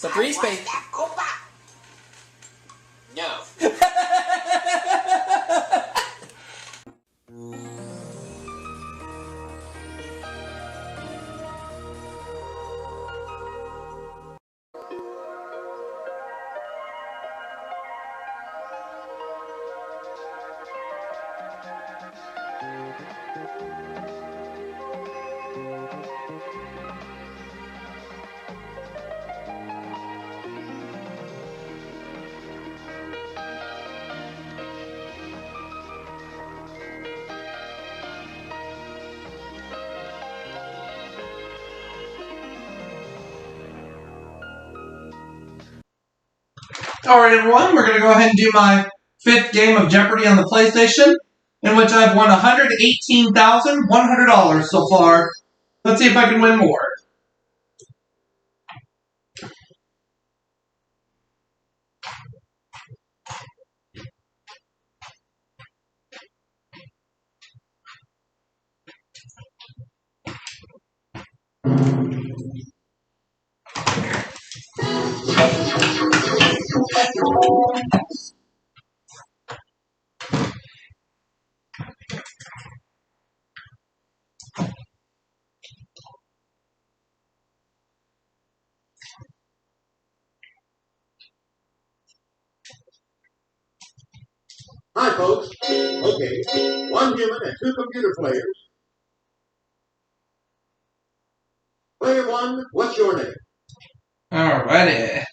So 3 space. No. Alright everyone, we're going to go ahead and do my 5th game of Jeopardy on the PlayStation, in which I've won $118,100 so far. Let's see if I can win more. Hi, folks. Okay, 1 human and 2 computer players. Player 1, what's your name? Alrighty.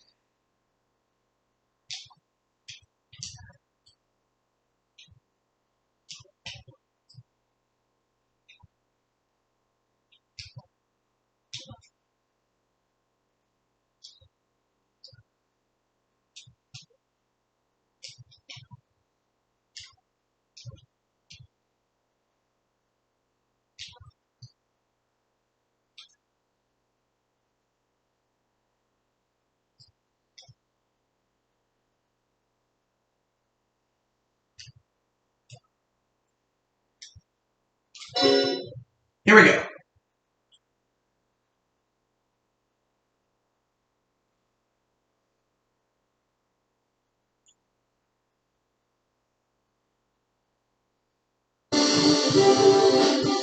Here we go.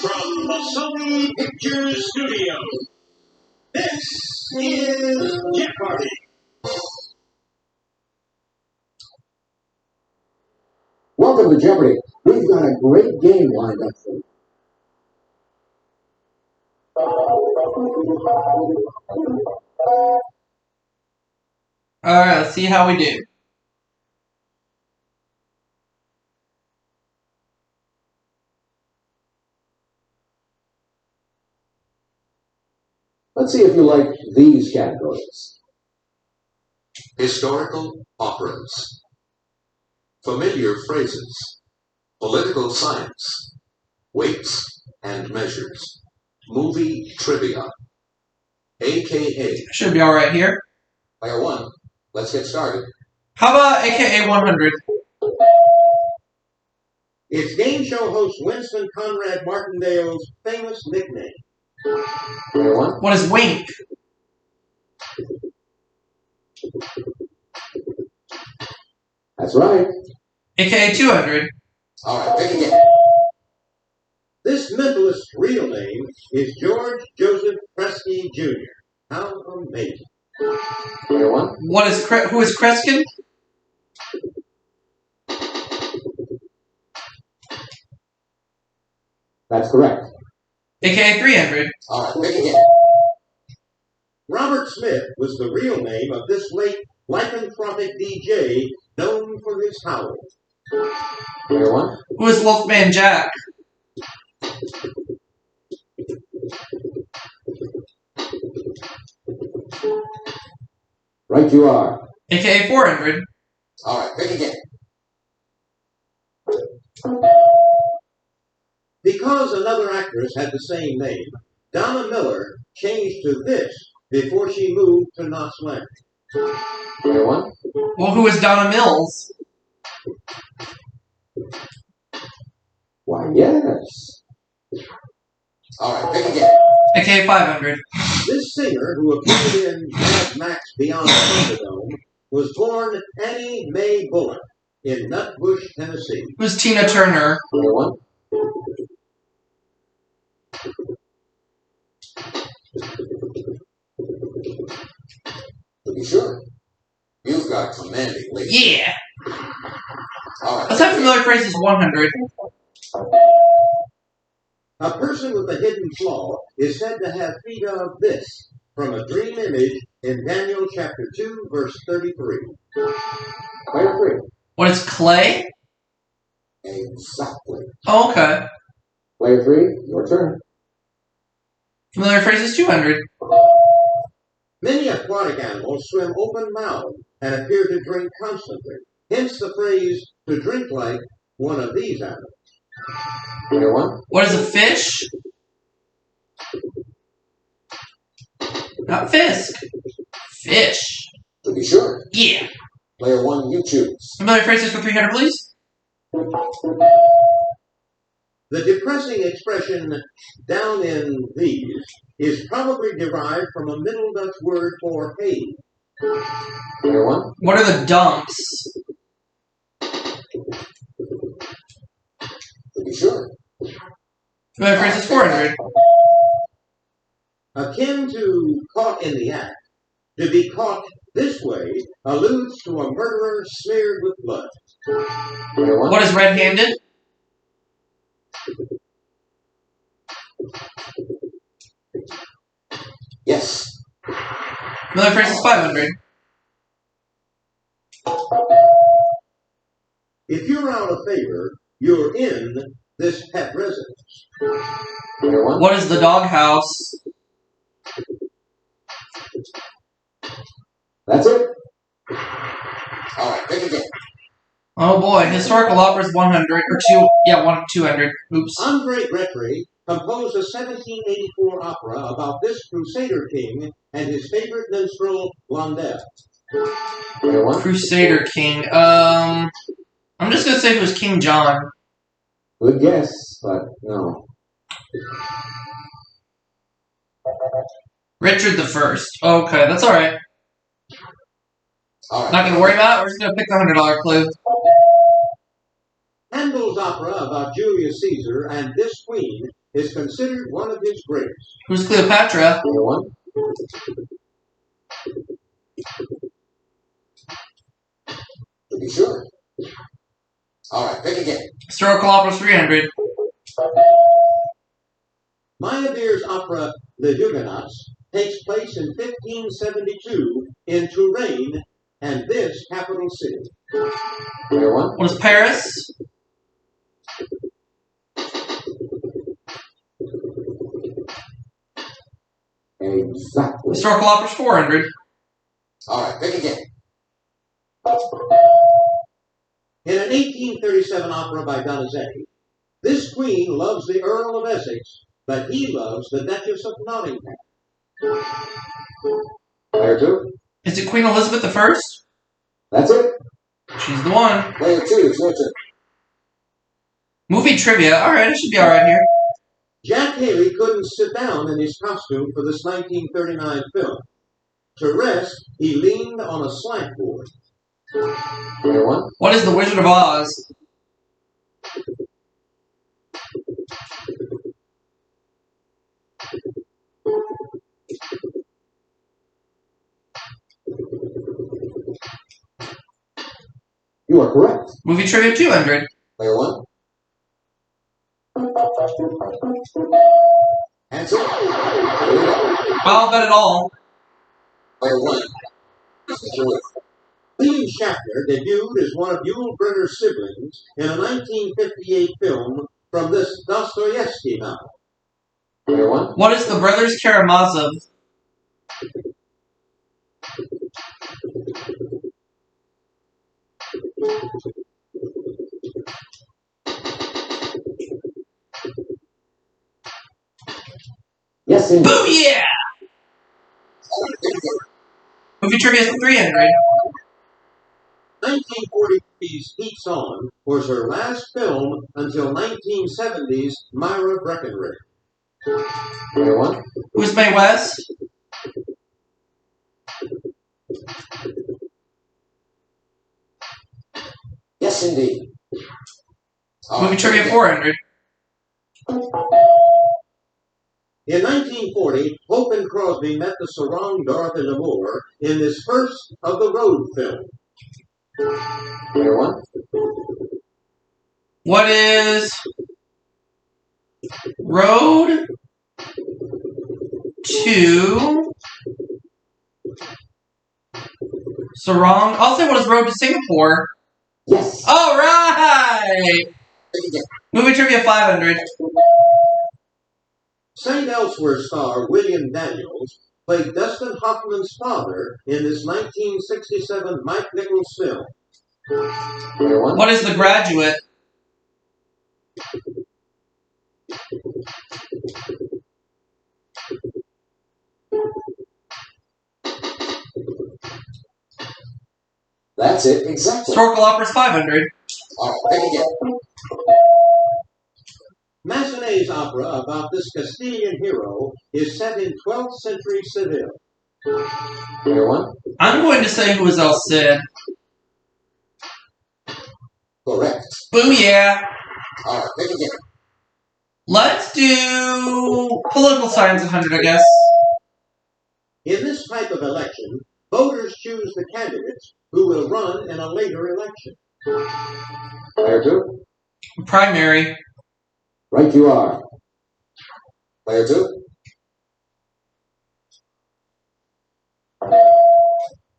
From the Sony Pictures Studio, this is Jeopardy! Welcome to Jeopardy! We've got a great game lined up for you. Alright, let's see how we do. Let's see if you like these categories. Historical operas. Familiar phrases. Political science. Weights and measures. Movie trivia. AKA. Should be alright here. Player 1, let's get started. How about AKA 100? It's game show host Winston Conrad Martindale's famous nickname. Player 1. What is Wink? That's right. AKA 200. All right, pick again. This mentalist's real name is George Joseph Kresge Jr. How amazing. Player 1. Who is Kreskin? That's correct. AKA 300. All right, pick again. Robert Smith was the real name of this late lycanthropic DJ known for his howl. Player 1. Who is Wolfman Jack? Right you are. AKA 400. All right, pick again. Because another actress had the same name, Donna Miller changed to this before she moved to Knott's Landing. Player 1. Well, who is Donna Mills? Why, yes. Alright, pick again. AKA 500. This singer, who appeared in Mad Max Beyond Thunderdome, was born Annie Mae Bullock in Nutbush, Tennessee. Who's Tina Turner? Number one. To be sure, you've got commanding lead. Yeah. Alright. Let's have familiar phrases 100. A person with a hidden flaw is said to have feet of this, from a dream image in Daniel chapter 2, verse 33. Player 3. What is clay? Exactly. Oh, okay. Player 3, your turn. Familiar phrases 200. Many aquatic animals swim open-mouthed and appear to drink constantly. Hence the phrase, to drink like one of these animals. Player 1. What is a fish? Not fisk. Fish. To be sure. Yeah. Player 1, you choose. Familiar phrases for 300, please. The depressing expression, down in these, is probably derived from a Middle Dutch word for hay. Player 1. What are the dumps? To be sure. Familiar phrases 400. Akin to caught in the act, to be caught this way alludes to a murderer smeared with blood. Player 1. What is red-handed? Yes. Familiar phrases 500. If you're out of favor, you're in this pet residence. Player 1. What is the doghouse? That's it. All right, pick again. Oh boy, historical operas 100 or 200. Oops. Andre Gretry composed a 1784 opera about this Crusader king and his favorite minstrel Blondel. Player 1. Crusader King. I'm just gonna say it was King John. Good guess, but no. Richard the First. Okay, that's alright. All right. Not gonna worry about it. We're just gonna pick the $100 clue. Handel's opera about Julius Caesar and this queen is considered one of his greatest. Who's Cleopatra? Player 1. To be sure. All right, pick again. Historical operas 300. Meyerbeer's opera Les Huguenots takes place in 1572 in Touraine and this capital city. Player 1. What is Paris? Exactly. Historical operas 400. All right, pick again. In an 1837 opera by Donizetti, this queen loves the Earl of Essex, but he loves the Duchess of Nottingham. Player 2. Is it Queen Elizabeth I? That's it. She's the one. Player 2, it's your turn. Movie trivia. Alright, I should be alright here. Jack Haley couldn't sit down in his costume for this 1939 film. To rest, he leaned on a slant board. Player 1. What is The Wizard of Oz? You are correct. Movie trivia 200. Player 1. Answer. I'll bet it all. Player 1. William Shatner debuted as one of Yul Brynner's siblings in a 1958 film from this Dostoevsky novel. Player 1. What is The Brothers Karamazov? Yes, indeed. Booyah! Movie trivia 300. 1943's Heat's On was her last film until 1970's Myra Breckinridge. Player one. Who's Mae West? Yes, indeed. Movie trivia 400. In 1940, Hope and Crosby met the Sarong Dorothy Lamour in this first of the Road film. Player one. What is Road to Sarong? I'll say what is Road to Singapore? Yes. All right. Movie trivia 500. St. Elsewhere star William Daniels played Dustin Hoffman's father in this 1967 Mike Nichols film. Player one. What is The Graduate? That's it, exactly. Historical Operas 500. All right, thank you. Massenet's opera about this Castilian hero is set in 12th century Seville. Player one. I'm going to say who is El Cid. Correct. Booyah. All right, thank you. Let's do political science 100, I guess. In this type of election, voters choose the candidates who will run in a later election. Player two. Primary. Right you are. Player two.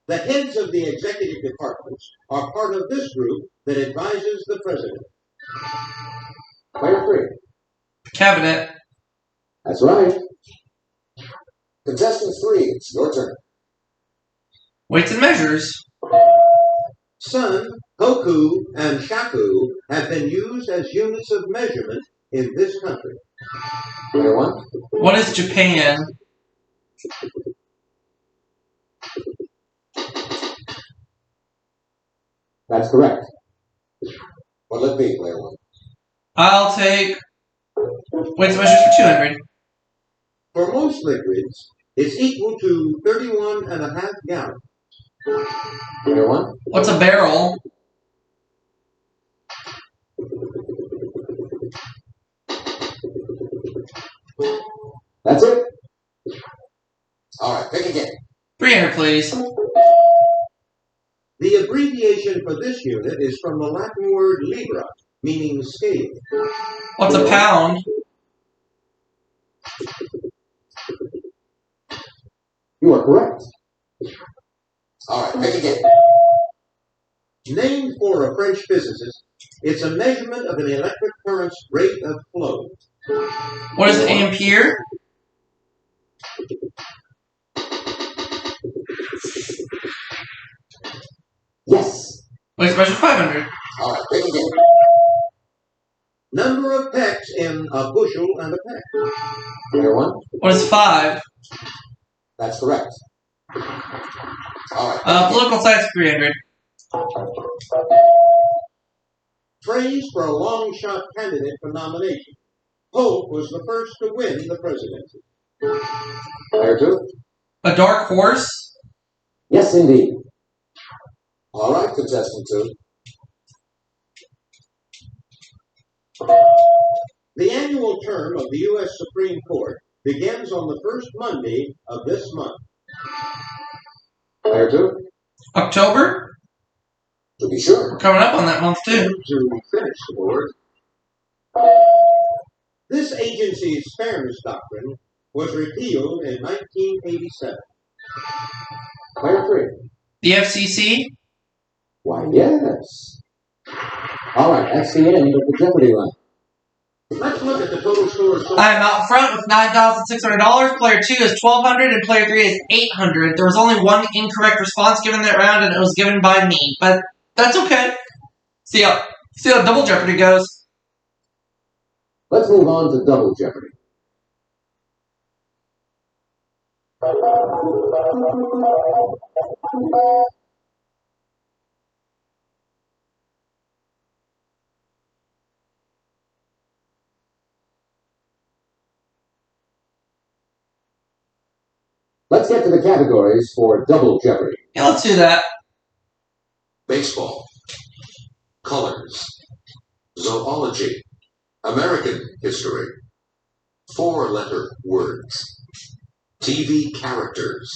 The heads of the executive departments are part of this group that advises the president. Player three. Cabinet. That's right. Contestant three, it's your turn. Weights and measures. Sun, Hoku, and Shaku have been used as units of measurement in this country. Player one. What is Japan? That's correct. What'll it be, player one? I'll take weights and measures for 200. For most liquids, it's equal to 31.5 gallons. Player one. What's a barrel? That's it. All right, pick again. 300, please. The abbreviation for this unit is from the Latin word libra, meaning scale. What's a pound? You are correct. All right, pick again. Named for a French physicist, it's a measurement of an electric current's rate of flow. What is ampere? Yes. Weights and measures 500. All right, pick again. Number of pecks in a bushel and a peck. Player one. What is 5? That's correct. All right. Political science 300. Praise for a long shot candidate for nomination. Polk was the first to win the presidency. Player two. A dark horse? Yes, indeed. All right, contestant two. The annual term of the U.S. Supreme Court begins on the first Monday of this month. Player two. October? To be sure. We're coming up on that month, too. To finish the board. This agency's fairness doctrine was repealed in 1987. Player three. The FCC? Why, yes. All right, that's the end of the Jeopardy line. Let's look at the total scores. I am out front with $9,600. Player 2 is $1,200 and player 3 is $800. There was only one incorrect response given that round, and it was given by me. But that's okay. See how Double Jeopardy goes. Let's move on to Double Jeopardy. Let's get to the categories for Double Jeopardy. Yeah, let's do that. Baseball. Colors. Zoology. American history. 4-letter words. TV characters.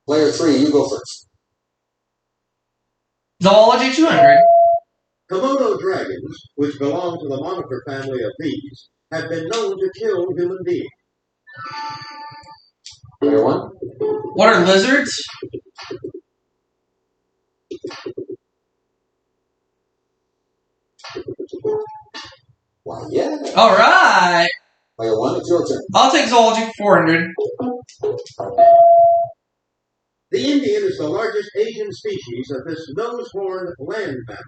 Player 3, you go first. Zoology 200. Komodo dragons, which belong to the monitor family of bees, have been known to kill human beings. Player 1. What are lizards? Why, yeah. Alright. Player 1, it's your turn. I'll take zoology 400. The Indian is the largest Asian species of this nose-horned land mammal.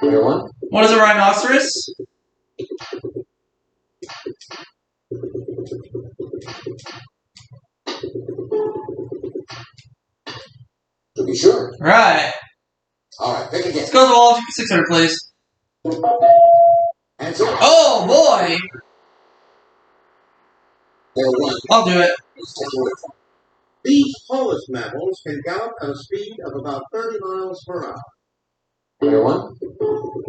Player 1. What is a rhinoceros? To be sure. Right. Alright, pick again. Let's go zoology 600, please. Answer. Oh, boy. Player 1. I'll do it. These tallest mammals can gallop at a speed of about 30 miles per hour. Player 1.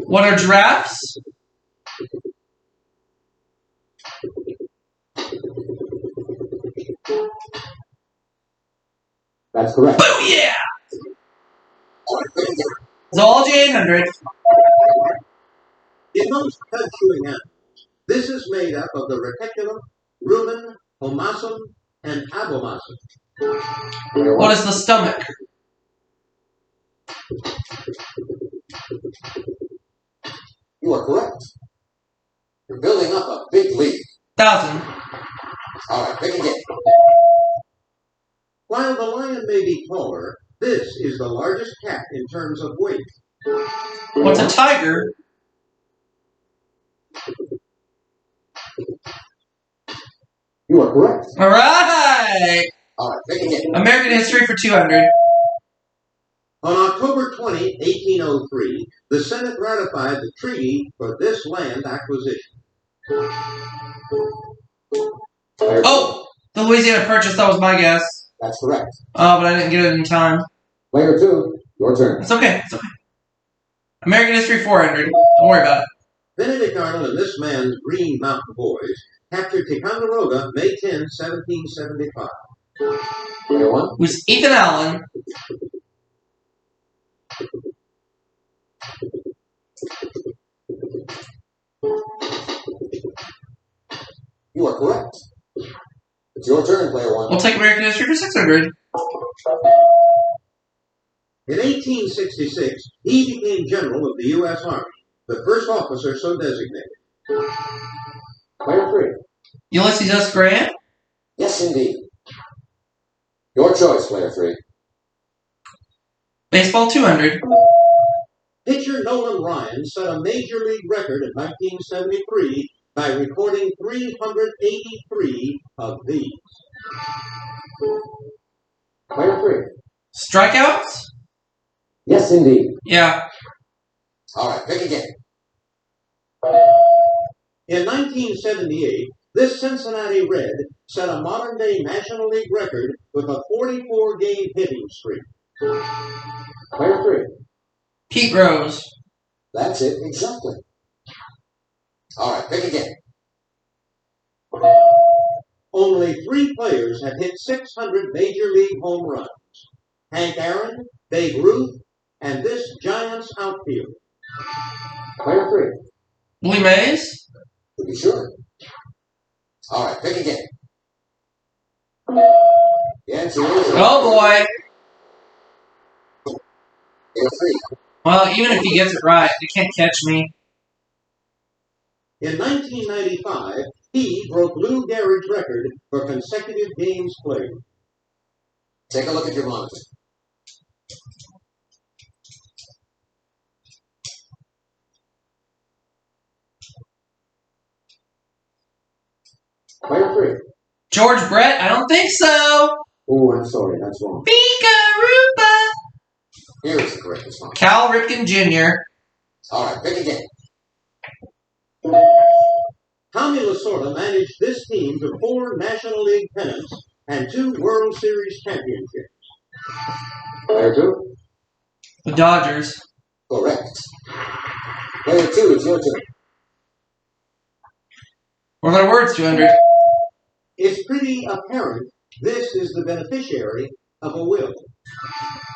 What are giraffes? That's correct. Oh, yeah! Zoology 800. In most cud-chewing animals, this is made up of the reticulum, rumen, omasum, and abomasum. What is the stomach? You are correct. You're building up a big lead. 1,000. All right, pick again. While the lion may be taller, this is the largest cat in terms of weight. What's a tiger? You are correct. Alright! All right, pick again. American history for 200. On October 20, 1803, the Senate ratified the treaty for this land acquisition. Oh! The Louisiana Purchase, that was my guess. That's correct. Oh, but I didn't get it in time. Player 2, your turn. It's okay. It's okay. American history 400. Don't worry about it. Benedict Arnold and this man's Green Mountain Boys captured Ticonderoga May 10, 1775. Player 1. Who's Ethan Allen? You are correct. It's your turn, Player 1. We'll take American history for 600. In 1866, he became general of the U.S. Army, the first officer so designated. Player 3. Ulysses S. Grant? Yes, indeed. Your choice, Player 3. Baseball 200. Pitcher Nolan Ryan set a major league record in 1973 by recording 383 of these. Player 3. Strikeouts? Yes, indeed. Yeah. All right, pick again. In 1978, this Cincinnati Red set a modern-day National League record with a 44-game hitting streak. Player 3. Pete Rose. That's it, exactly. All right, pick again. Only 3 players have hit 600 Major League home runs. Hank Aaron, Babe Ruth, and this Giants outfield. Player 3. Willie Mays? To be sure. All right, pick again. The answer is... Oh, boy. Player 3. Well, even if he gets it right, you can't catch me. In 1995, he broke Lou Gehrig's record for consecutive games played. Take a look at your monitor. Player 3. George Brett? I don't think so. Oh, I'm sorry, that's wrong. Pika-roopa. Here is the correct response. Cal Ripken Jr. All right, pick again. Tommy Lasorda managed this team to 4 National League pennants and 2 World Series championships. Player 2? The Dodgers. Correct. Player 2, it's your turn. What are their words, 200? It's pretty apparent this is the beneficiary of a will.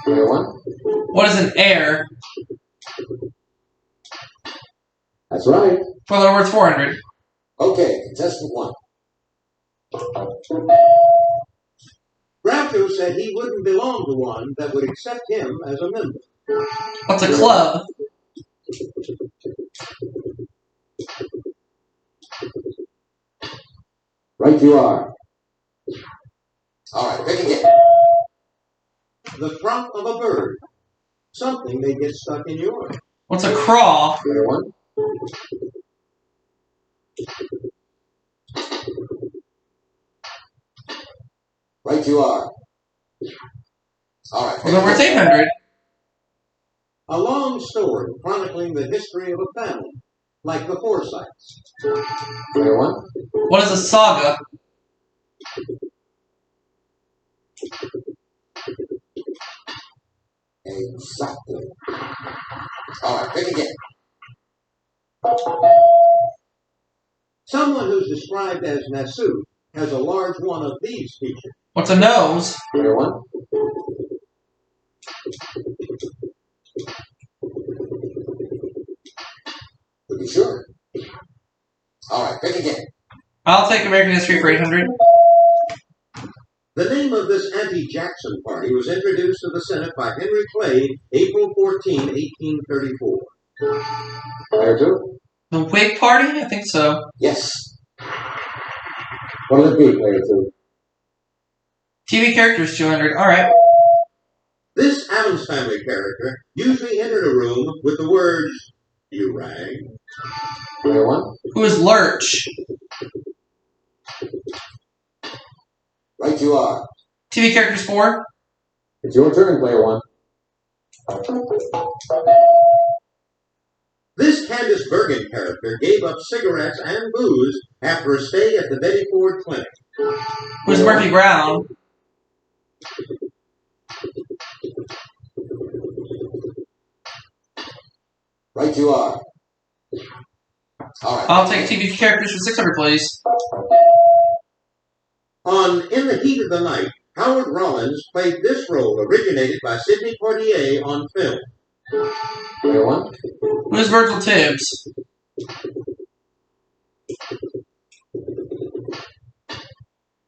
Player 1? What is an heir? That's right. What are their words, 400? Okay, contestant 1. Groucho said he wouldn't belong to one that would accept him as a member. What's a club? Right you are. All right, pick again. The crop of a bird. Something may get stuck in yours. What's a craw? Player 1? Right you are. All right. What are their words, 800? A long story chronicling the history of a family, like the Forsyths. Player 1? What is a saga? Exactly. All right, pick again. Someone who's described as Nasu has a large one of these features. What's a nose? Player 1? To be sure. All right, pick again. I'll take American history for 800. The name of this anti-Jackson party was introduced to the Senate by Henry Clay, April 14, 1834. Player 2? The Whig Party? I think so. Yes. What'll it be, player 2? TV characters, 200. Alright. This Addams Family character usually entered a room with the words, "You rang." Player 1? Who is Lurch? Right you are. TV characters, 4. It's your turn, player 1. This Candace Bergen character gave up cigarettes and booze after a stay at the Betty Ford Clinic. Who's Murphy Brown? Right you are. All right. I'll take TV characters for 600, please. On In the Heat of the Night, Howard Rollins played this role originated by Sidney Poitier on film. Player 1? Who's Virgil Tibbs?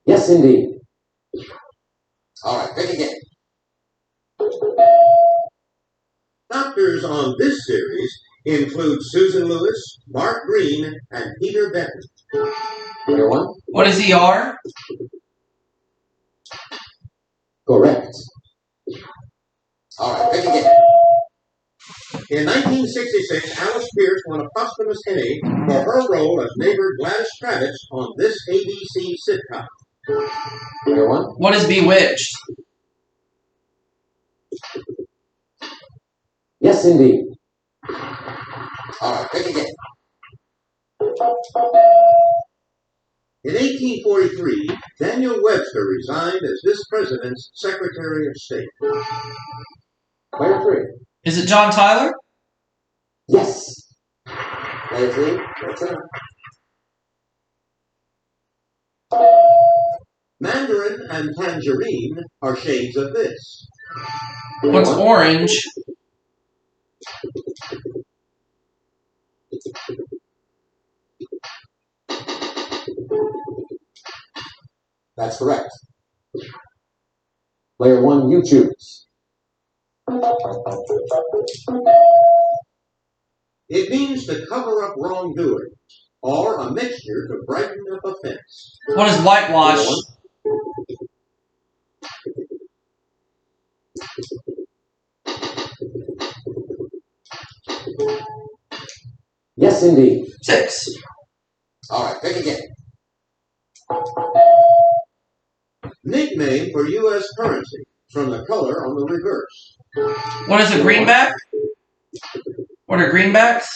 Yes, indeed. All right, pick again. Doctors on this series include Susan Lewis, Mark Green, and Peter Benton. Player 1? What is ER? Correct. All right, pick again. In 1966, Alice Pierce won a posthumous Emmy for her role as neighbor Gladys Kravitz on this ABC sitcom. Player 1? What is Bewitched? Yes, indeed. All right, pick again. In 1843, Daniel Webster resigned as this president's Secretary of State. Player 3? Is it John Tyler? Yes. Player 3, your turn. Mandarin and tangerine are shades of this. What's orange? That's correct. Player 1, you choose. It means to cover up wrongdoing, or a mixture to brighten up offense. What is whitewash? Yes, indeed. 6. All right, pick again. Nickname for U.S. currency, from the color on the reverse. What is a greenback? What are greenbacks?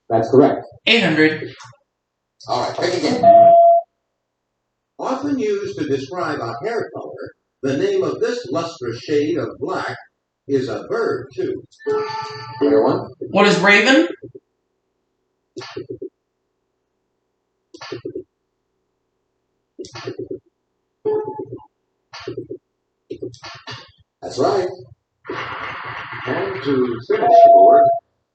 That's correct. 800. All right, pick again. Often used to describe a hair color, the name of this lustrous shade of black is a bird, too. Player 1. What is Raven? That's right. And to finish the board,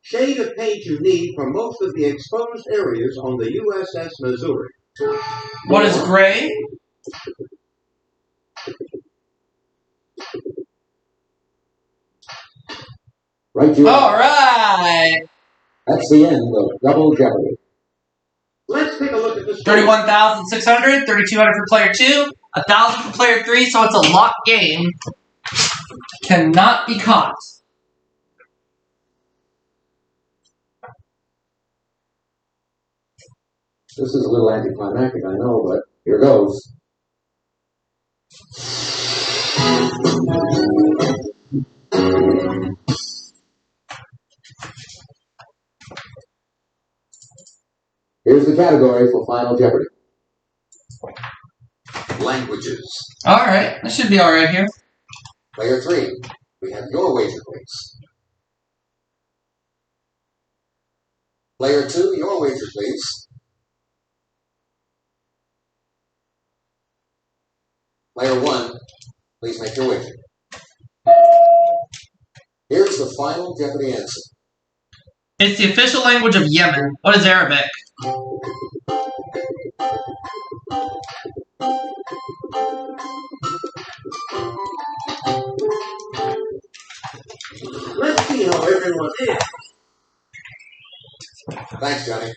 shade of paint you need for most of the exposed areas on the USS Missouri. What is gray? Right, you All right. That's the end of Double Jeopardy. Let's take a look at this. 31,600, 3,200 for player 2, 1,000 for player 3, so it's a lock game. Cannot be caught. This is a little anticlimactic, I know, but here goes. Here's the category for Final Jeopardy. Languages. All right, that should be all right here. Player 3, we have your wager, please. Player 2, your wager, please. Player 1, please make your wager. Here's the Final Jeopardy answer. It's the official language of Yemen. What is Arabic? Let's see how everyone is. Thanks, Johnny.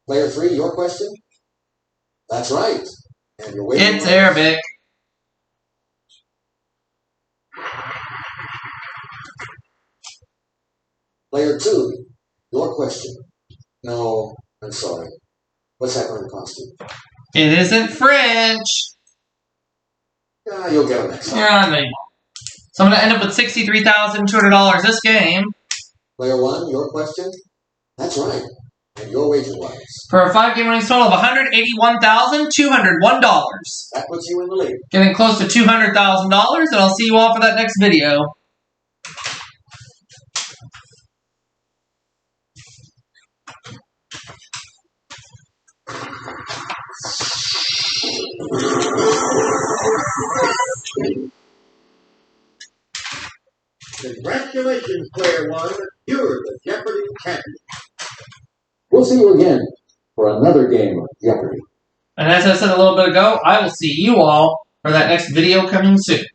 Player 3, your question? That's right. And your wager. It's Arabic. Player 2, your question. No, I'm sorry. What's that going to cost you? It isn't French. You'll get them next time. Yeah, maybe. So I'm going to end up with $63,200 this game. Player 1, your question? That's right. And your wager was? For a 5-game winnings total of $181,201. That puts you in the lead. Getting close to $200,000, and I'll see you all for that next video. Congratulations, Player 1. You're the Jeopardy champion. We'll see you again for another game of Jeopardy. And as I said a little bit ago, I will see you all for that next video coming soon.